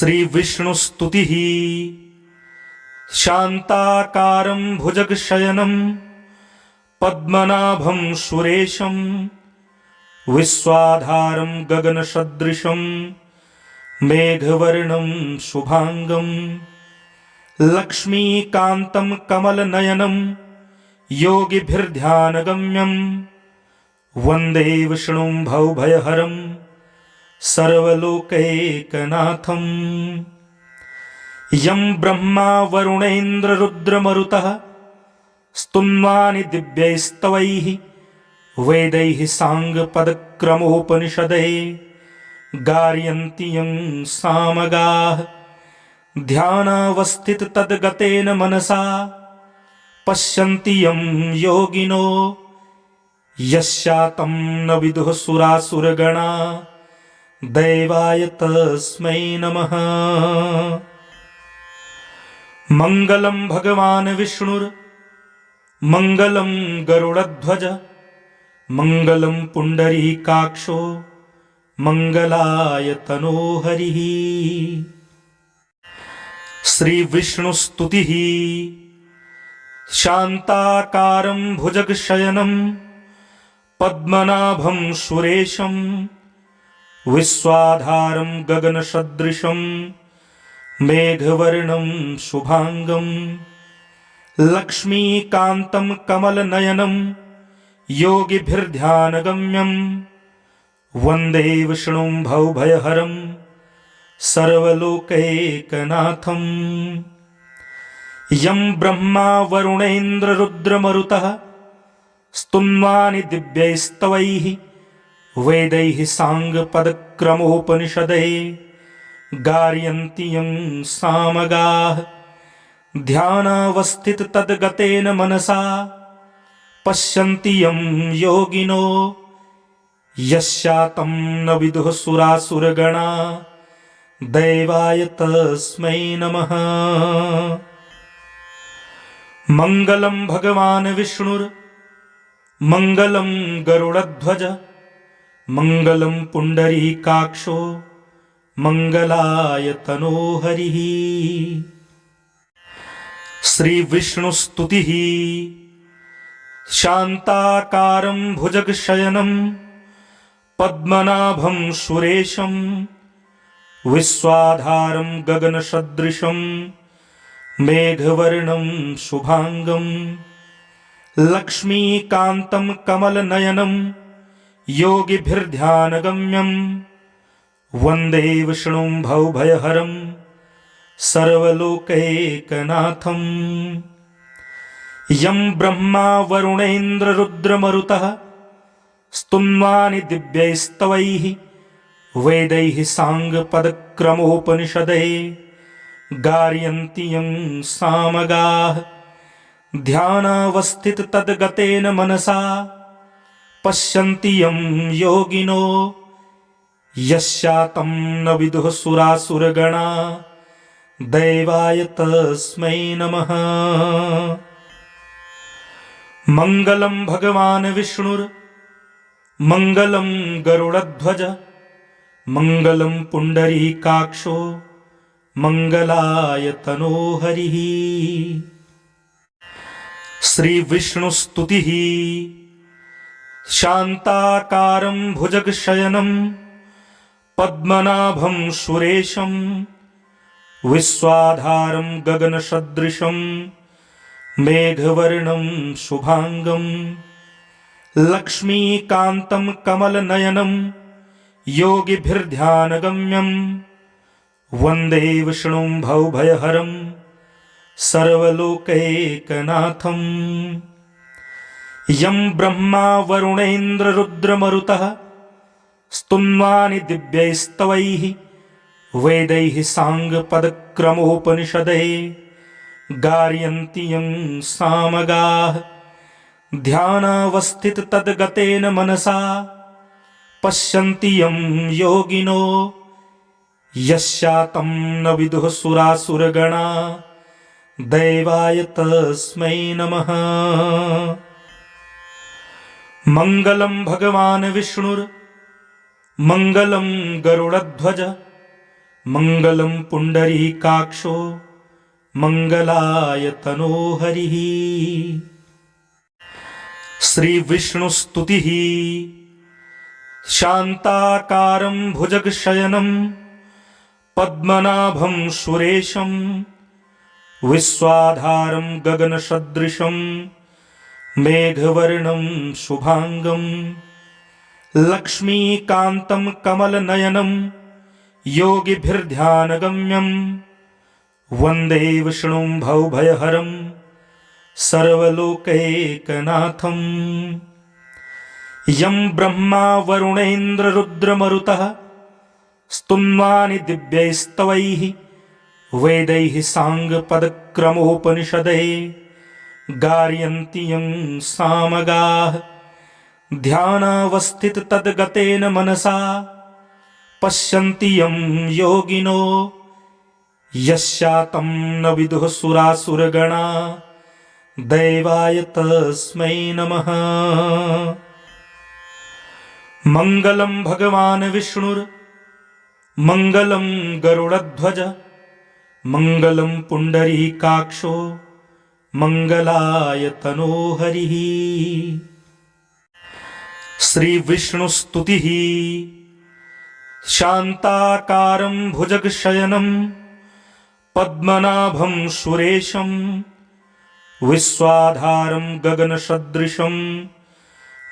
श्री विष्णु स्तुति शांताकारं भुजगशयनं पद्मनाभं सुरेशं विश्वाधारं गगनसदृशं मेघवर्णं शुभांगं लक्ष्मीकान्तं कमलनयनं योगिभिर्ध्यानगम्यं वन्दे विष्णुं भवभयहरं सर्वलोकैकनाथं यं ब्रह्मा वरुणेन्द्र रुद्रमरुतः स्तुन्वानि दिव्यैस्तवैः वेदैः साङ्गपदक्रमोपनिषदैः गार्यन्ति यं सामगाः ध्यानावस्थिततद्गतेन मनसा पश्यन्ति यं योगिनो यस्यातं न विदुः सुरासुरगणा दैवाय तस्मै नमः। मंगलं भगवान् विष्णुर्मंगलं गरुडध्वज मंगलं पुंडरीकाक्षो मंगलाय तनो हरिः। श्री विष्णु स्तुति शांताकारं भुजगशयनं पद्मनाभं सुरेशं विश्वाधारं गगनसदृशं मेघवर्णं शुभांगं लक्ष्मीकान्तं कमलनयनं योगिभिर्ध्यानगम्यं वन्दे विष्णुं भवभयहरं सर्वलोकैकनाथं यं ब्रह्मा वरुणेन्द्र रुद्रमरुतः स्तुन्वानि दिव्यैस्तवैः वेदैः साङ्गपदक्रमोपनिषदैः गार्यन्ति यं सामगाः ध्यानावस्थिततद्गतेन मनसा पश्यन्ति यं योगिनो यस्यातं न विदुः सुरासुरगणा दैवाय तस्मै नमः। मंगलं भगवान् विष्णुर्मंगलं गरुडध्वज मंगलं पुंडरीकाक्षो मंगलाय तनो हरिः। श्री विष्णु स्तुति शांताकारं भुजगशयनं पद्मनाभं सुरेशं विश्वाधारं गगनसदृशं मेघवर्णं शुभांगं लक्ष्मीकान्तं कमलनयनं योगिभिर्ध्यानगम्यं वन्दे विष्णुं भवभयहरं सर्वलोकैकनाथं यं ब्रह्मा वरुणेन्द्र रुद्रमरुतः स्तुन्वानि दिव्यैस्तवैः वेदैः साङ्गपदक्रमोपनिषदैः गार्यन्ति यं सामगाः ध्यानावस्थिततद्गतेन मनसा पश्यन्ति यं योगिनो यस्यातं न विदुः सुरासुरगणा दैवाय तस्मै नमः। मंगलं भगवान् विष्णुर्मंगलं गरुडध्वज मंगलं पुंडरीकाक्षो मंगलाय तनो हरिः। श्री विष्णु स्तुति शांताकारं भुजगशयनं पद्मनाभं सुरेशं विश्वाधारं गगनसदृशं मेघवर्णं शुभांगं लक्ष्मीकान्तं कमलनयनं योगिभिर्ध्यानगम्यं वन्दे विष्णुं भवभयहरं सर्वलोकैकनाथं यं ब्रह्मा वरुणेन्द्र रुद्रमरुतः स्तुन्वानि दिव्यैस्तवैः वेदैः साङ्गपदक्रमोपनिषदैः गार्यन्ति यं सामगाः ध्यानावस्थिततद्गतेन मनसा पश्यन्ति यं योगिनो यस्यातं न विदुः सुरासुरगणा दैवाय तस्मै नमः। मंगलं भगवान् विष्णुर्मंगलं गरुडध्वज मङ्गलं पुण्डरीकाक्षो मङ्गलाय तनोहरिः। श्रीविष्णुस्तुतिः शान्ताकारं भुजगशयनं पद्मनाभं सुरेशं विश्वाधारं गगनसदृशं मेघवर्णं शुभांगं लक्ष्मीकान्तं कमलनयनं योगिभिर्ध्यानगम्यं वन्दे विष्णुं भवभयहरं सर्वलोकैकनाथम्। यं ब्रह्मा वरुणेन्द्ररुद्रमरुतः स्तुन्वानि दिव्यैस्तवैः वेदैः साङ्गपदक्रमोपनिषदैः गार्यन्ति यं सामगाः। ध्यानावस्थिततद्गतेन मनसा पश्यन्ति यं योगिनो यस्यातं न विदुः सुरासुरगणा दैवाय तस्मै नमः। मङ्गलं भगवान् विष्णुर्मङ्गलं गरुडध्वज मङ्गलं पुण्डरीकाक्षो मङ्गलाय तनोहरिः। श्रीविष्णुस्तुतिः शान्ताकारं भुजगशयनं पद्मनाभं सुरेशं विश्वाधारं गगनसदृशं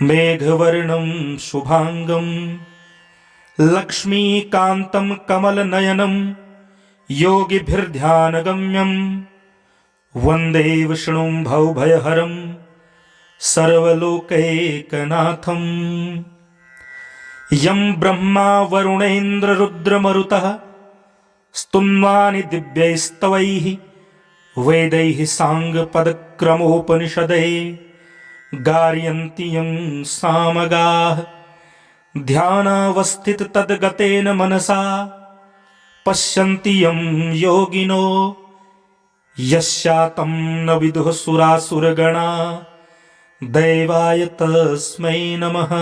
मेघवर्णं शुभांगं लक्ष्मीकान्तं कमलनयनं योगिभिर्ध्यानगम्यं वन्दे विष्णुं भवभयहरं सर्वलोकैकनाथम्। यं ब्रह्मा वरुणेन्द्ररुद्रमरुतः स्तुन्वानि दिव्यैस्तवैः वेदैः साङ्गपदक्रमोपनिषदैः गार्यन्ति यं सामगाः। ध्यानावस्थिततद्गतेन मनसा पश्यन्ति यं योगिनो यस्यातं न विदुः सुरासुरगणा दैवाय तस्मै नमः।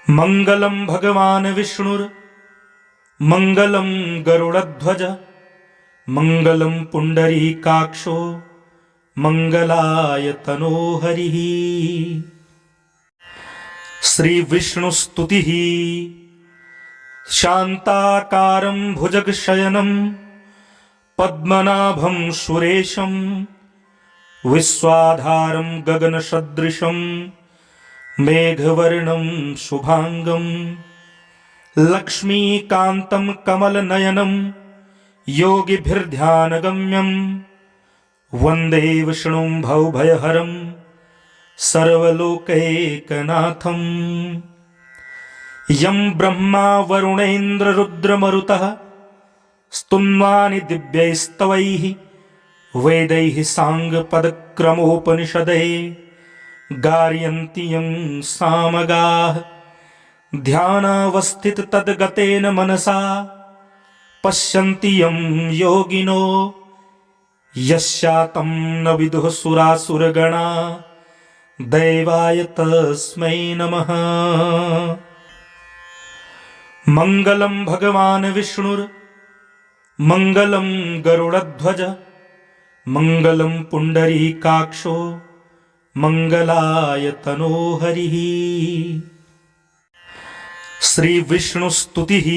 मङ्गलं भगवान् विष्णुर्मङ्गलं गरुडध्वज मङ्गलं पुण्डरीकाक्षो मङ्गलाय तनोहरिः। श्रीविष्णुस्तुतिः शान्ताकारं भुजगशयनं पद्मनाभं सुरेशं विश्वाधारं गगनसदृशं मेघवर्णं शुभांगं लक्ष्मीकान्तं कमलनयनं योगिभिर्ध्यानगम्यं वन्दे विष्णुं भवभयहरं सर्वलोकैकनाथम्। यं ब्रह्मा वरुणेन्द्ररुद्रमरुतः स्तुन्वानि दिव्यैस्तवैः वेदैः साङ्गपदक्रमोपनिषदैः गार्यन्ति यं सामगाः। ध्यानावस्थिततद्गतेन मनसा पश्यन्ति यं योगिनो यस्यातं न विदुः सुरासुरगणा दैवाय तस्मै नमः। मङ्गलं भगवान् विष्णुर्मङ्गलं गरुडध्वज मङ्गलं पुण्डरीकाक्षो मङ्गलाय तनोहरिः। श्रीविष्णुस्तुतिः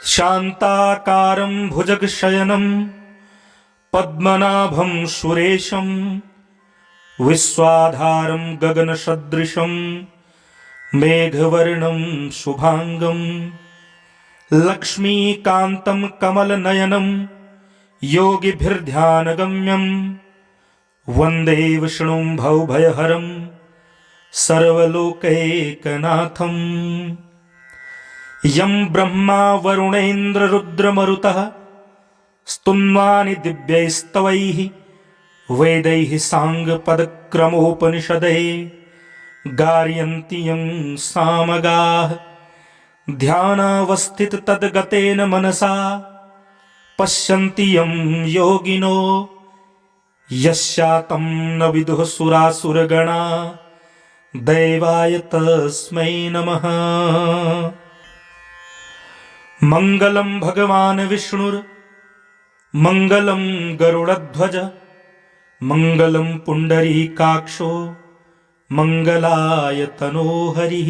शान्ताकारं भुजगशयनं पद्मनाभं सुरेशं विश्वाधारं गगनसदृशं मेघवर्णं शुभांगं लक्ष्मीकान्तं कमलनयनं योगिभिर्ध्यानगम्यं वन्दे विष्णुं भवभयहरं सर्वलोकैकनाथम्। यं ब्रह्मा वरुणेन्द्ररुद्रमरुतः स्तुन्वानि दिव्यैस्तवैः वेदैः साङ्गपदक्रमोपनिषदैः गार्यन्ति यं सामगाः। ध्यानावस्थिततद्गतेन मनसा पश्यन्ति यं योगिनो यस्यातं न विदुः सुरासुरगणा दैवाय तस्मै नमः। मङ्गलं भगवान् विष्णुर् मङ्गलं गरुडध्वज मङ्गलं पुण्डरीकाक्षो मङ्गलाय तनो हरिः।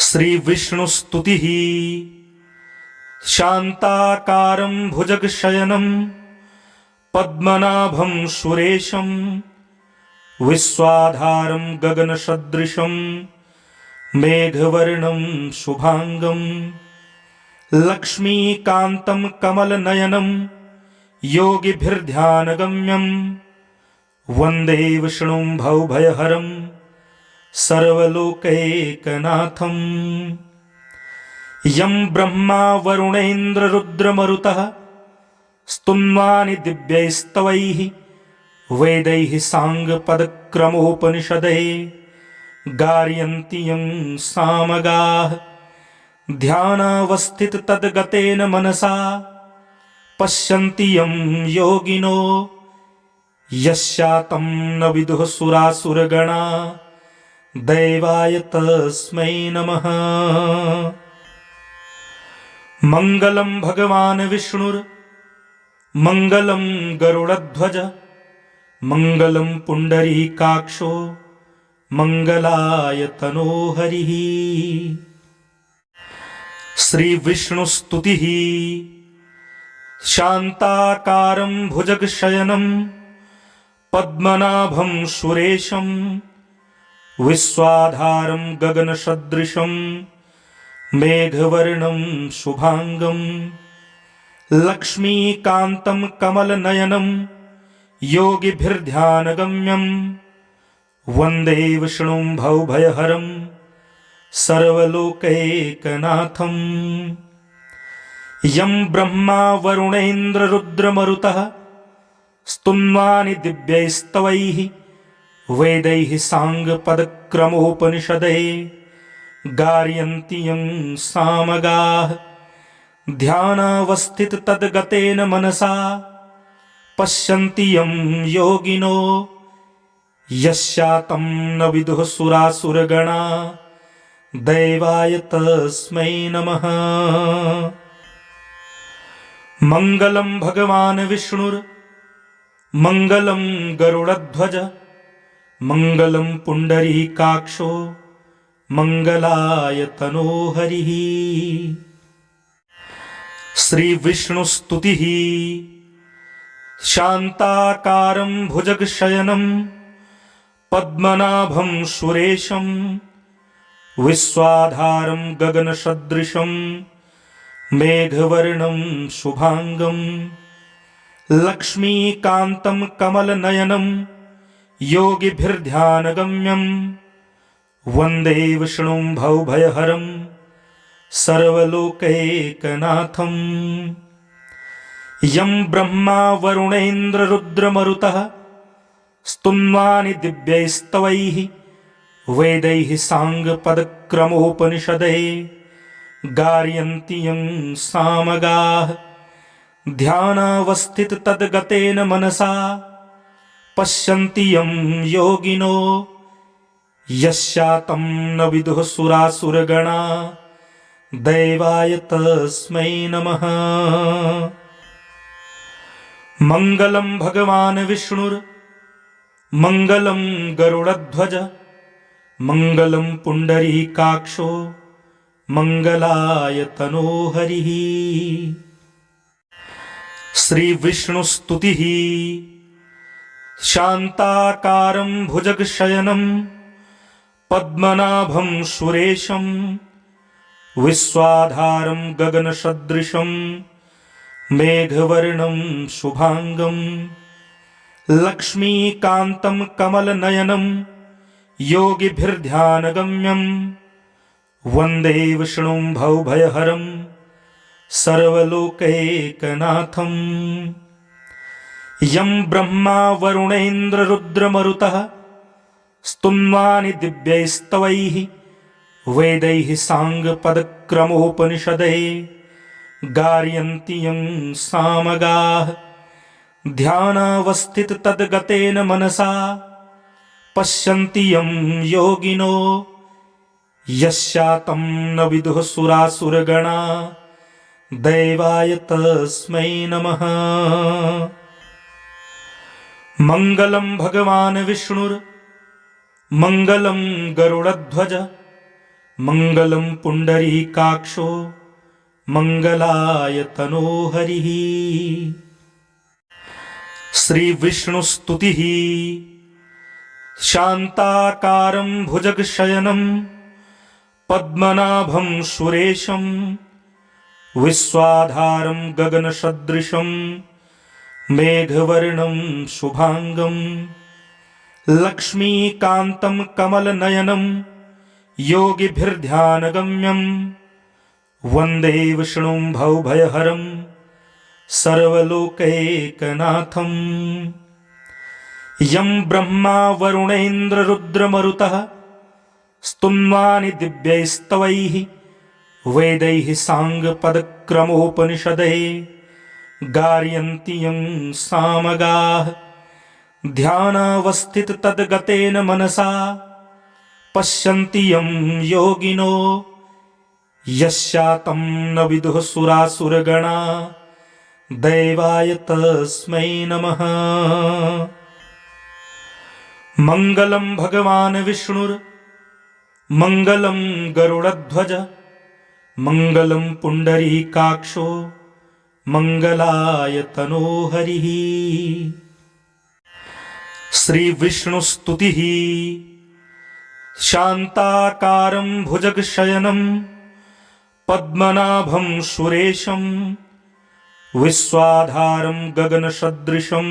श्रीविष्णुस्तुतिः शान्ताकारं भुजगशयनं पद्मनाभं सुरेशं विश्वाधारं गगनसदृशं मेघवर्णं शुभांगं लक्ष्मीकान्तं कमलनयनं योगिभिर्ध्यानगम्यं वन्दे विष्णुं भवभयहरं सर्वलोकैकनाथं। यं ब्रह्मा वरुणेन्द्ररुद्रमरुतः स्तुन्वानि दिव्यैस्तवैः वेदैः साङ्गपदक्रमोपनिषदैः गार्यन्ति यं सामगाः। ध्यानावस्थिततद्गतेन मनसा पश्यन्ति यं योगिनो यस्यातं न विदुः सुरासुरगणा दैवाय तस्मै नमः। मङ्गलं भगवान् विष्णुर् मङ्गलं गरुडध्वज मङ्गलं पुण्डरीकाक्षो मङ्गलाय तनो हरिः। श्रीविष्णुस्तुतिः शान्ताकारं भुजगशयनं पद्मनाभं सुरेशं विश्वाधारं गगनसदृशं मेघवर्णं शुभांगं लक्ष्मीकान्तं कमलनयनं योगिभिर्ध्यानगम्यं वन्दे विष्णुं भवभयहरं सर्वलोकैकनाथं। यं ब्रह्मा वरुणेन्द्ररुद्रमरुतः स्तुन्वानि दिव्यैस्तवैः वेदैः साङ्गपदक्रमोपनिषदैः गार्यन्ति यं सामगाः। ध्यानावस्थिततद्गतेन मनसा पश्यन्ति यं योगिनो यस्यातं न विदुः सुरासुरगणा दैवाय तस्मै नमः। मङ्गलं भगवान् विष्णुर् मङ्गलं गरुडध्वज मङ्गलं पुण्डरीकाक्षो मङ्गलाय तनो हरिः। श्रीविष्णुस्तुतिः शान्ताकारं भुजगशयनं पद्मनाभं सुरेशं विश्वाधारं गगनसदृशं मेघवर्णं शुभांगं लक्ष्मीकान्तं कमलनयनं योगिभिर्ध्यानगम्यं वन्दे विष्णुं भवभयहरं सर्वलोकैकनाथं। यं ब्रह्मा वरुणेन्द्ररुद्रमरुतः स्तुन्वानि दिव्यैस्तवैः वेदैः साङ्गपदक्रमोपनिषदैः गार्यन्ति यं सामगाः। ध्यानावस्थिततद्गतेन मनसा पश्यन्ति यं योगिनो यस्यातं न विदुः सुरासुरगणा दैवाय तस्मै नमः। मङ्गलं भगवान् विष्णुर् मङ्गलं गरुडध्वज मङ्गलं पुण्डरीकाक्षो मङ्गलाय तनो हरिः। श्रीविष्णुस्तुतिः शान्ताकारं भुजगशयनं पद्मनाभं सुरेशं विश्वाधारं गगनसदृशं मेघवर्णं शुभांगं लक्ष्मीकान्तं कमलनयनं योगिभिर्ध्यानगम्यं वन्दे विष्णुं भवभयहरं सर्वलोकैकनाथं। यं ब्रह्मा वरुणेन्द्ररुद्रमरुतः स्तुन्वानि दिव्यैस्तवैः वेदैः साङ्गपदक्रमोपनिषदैः गार्यन्ति यं सामगाः। ध्यानावस्थिततद्गतेन मनसा पश्यन्ति यं योगिनो यस्यातं न विदुः सुरासुरगणा दैवाय तस्मै नमः। मङ्गलं भगवान् विष्णुर् मङ्गलं गरुडध्वज मङ्गलं पुण्डरीकाक्षो मङ्गलाय तनोहरिः। श्रीविष्णुस्तुतिः शान्ताकारं भुजगशयनं पद्मनाभं सुरेशं विश्वाधारं गगनसदृशं मेघवर्णं शुभांगं लक्ष्मीकान्तं कमलनयनं योगिभिर्ध्यानगम्यं वन्दे विष्णुं भवभयहरं सर्वलोकैकनाथम्। यं ब्रह्मा वरुणेन्द्ररुद्रमरुतः स्तुन्वानि दिव्यैस्तवैः वेदैः साङ्गपदक्रमोपनिषदैः गार्यन्ति यं सामगाः। ध्यानावस्थिततद्गतेन मनसा पश्यन्ति यं योगिनो यस्यातं न विदुः सुरासुरगणा दैवाय तस्मै नमः। मङ्गलं भगवान् विष्णुर् मङ्गलं गरुडध्वज मङ्गलं पुण्डरीकाक्षो मङ्गलाय तनोहरिः। श्रीविष्णुस्तुतिः शान्ताकारं भुजगशयनं पद्मनाभं सुरेशं विश्वाधारं गगनसदृशं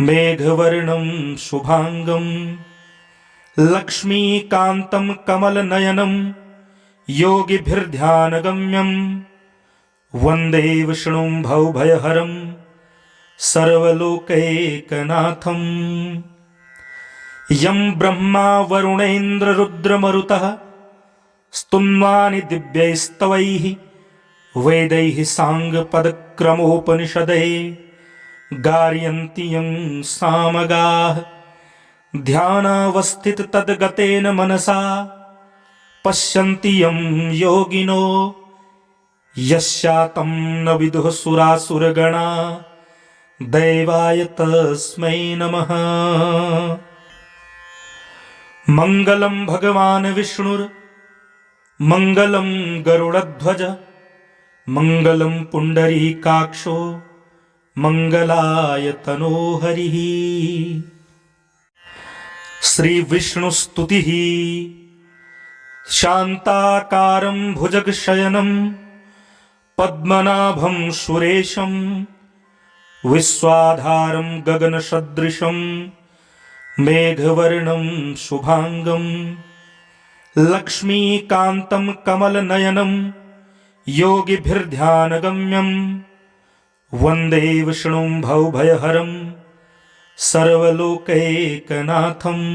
मेघवर्णं शुभांगं लक्ष्मीकान्तं कमलनयनं योगिभिर्ध्यानगम्यं वन्दे विष्णुं भवभयहरं सर्वलोकैकनाथम्। यं ब्रह्मा वरुणेन्द्ररुद्रमरुतः स्तुन्वानि दिव्यैस्तवैः वेदैः साङ्गपदक्रमोपनिषदैः गार्यन्ति यं सामगाः। ध्यानावस्थिततद्गतेन मनसा पश्यन्ति यं योगिनो यस्यातं न विदुः सुरासुरगणा दैवाय तस्मै नमः। मङ्गलं भगवान् विष्णुर् मङ्गलं गरुडध्वज मङ्गलं पुण्डरीकाक्षो मङ्गलाय तनोहरिः। श्रीविष्णुस्तुतिः शान्ताकारं भुजगशयनं पद्मनाभं सुरेशं विश्वाधारं गगनसदृशं मेघवर्णं शुभांगं लक्ष्मीकान्तं कमलनयनं योगिभिर्ध्यानगम्यं वन्दे विष्णुं भवभयहरं सर्वलोकैकनाथम्।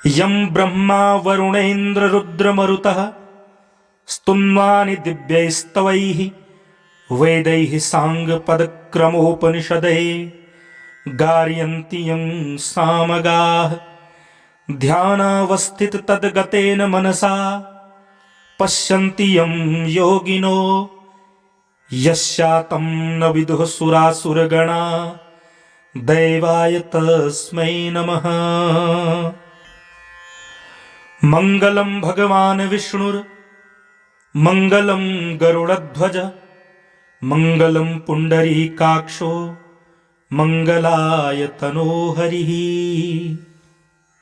यं ब्रह्मा वरुणेन्द्ररुद्रमरुतः स्तुन्वानि दिव्यैस्तवैः वेदैः साङ्गपदक्रमोपनिषदैः गार्यन्ति यं सामगाः। ध्यानावस्थिततद्गतेन मनसा पश्यन्ति यं योगिनो यस्यातं न विदुः सुरासुरगणा दैवाय तस्मै नमः। मङ्गलं भगवान् विष्णुर् मङ्गलं गरुडध्वज मङ्गलं पुण्डरीकाक्षो मङ्गलाय तनोहरिः।